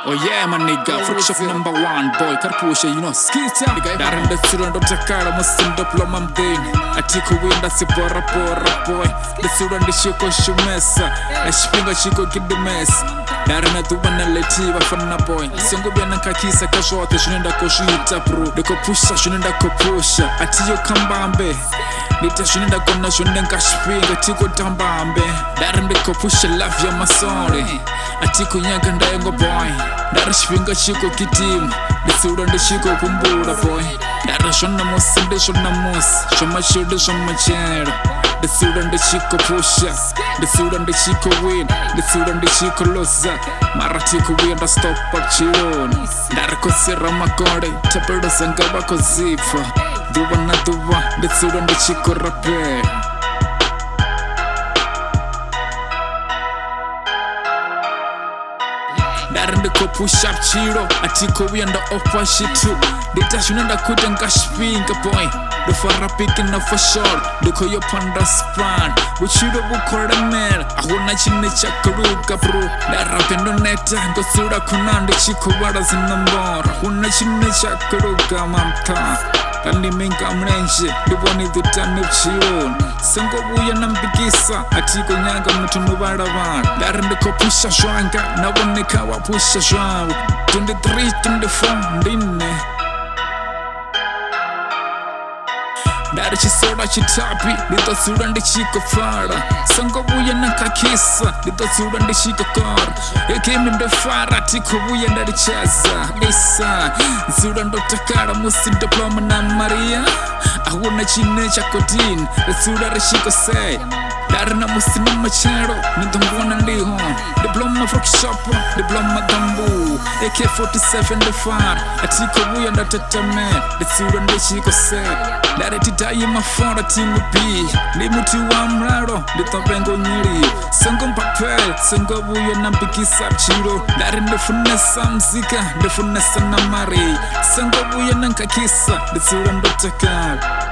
Oh yeah, my nigga, fruit shop number 1, boy, karpusha, you know, skita. Daran the student of Takala, Muslim diploma thing. I take a win, that's a bora, boy. The student, the shiko, shumesa. I spring a shiko, get the mess. Daran at the one letiva for na boy. Songobiana kakisa, kashota, shinda koshita, bro. The kopusha, shinda kopusha. Atiyo kambambe. Nita shinda kona shunenka springa, tiko tambambe. Daran the kopusha, love ya masore. Atiko nyanga yango boy. Dara shvinga chiko kitim. Desura ndi chiko kumbura boy. Dara shona mosi ndi shona mosi. Shoma shudi shoma chero. Desura ndi chiko pusha. Desura ndi chiko win. Desura ndi chiko loza. Mara tiko win da stop up chironi. Dara kosira makore. Tapero sangaba kozifa. Duwa na duwa. Desura ndi chiko rape. Darinde ko push up chiro atiko wienda offer shit too. Data shunenda kutenga spinga boy. The fara picking up for short. The koyo panda span. Buchiro bukora mer. Ahuna chine chakaruka bro. Darapendo neta ngosura kunande chiko wara zinambora. Ahuna chine chakaruka mamta. Kandi minga mrenje. Diboni dhutani uchiron. Sango buya nambigisa. Atiko nyanga mtunu barabar. Darinde ko pusha shwanga. Nawonika wa pusha shwang. 23, 24 ndine. Dari chisoda chitapi, lito sura ndi chiko fara. Sango buya nakakisa, lito sura ndi chiko kora. Ekemi ndo fara, tiko buya ndari chaza. Isa, sura ndo Takala, musi diploma na Maria. Ahuna chine chako din, sura rishiko say. Dari na musi na machero, nidongwana ndiho. Diploma workshop, diploma dambu. AK-47 the far, atiko buya ndatatame. Sura ndi chiko say. Dari titayi mafora timu B. Limuti wa mraro, lito bengo nyiri. Sango mpapel, sango buya nampikisa chiro. Dari ndefunesa mzika, ndefunesa na mari. Sango buya nankakisa, desura ndo Takala.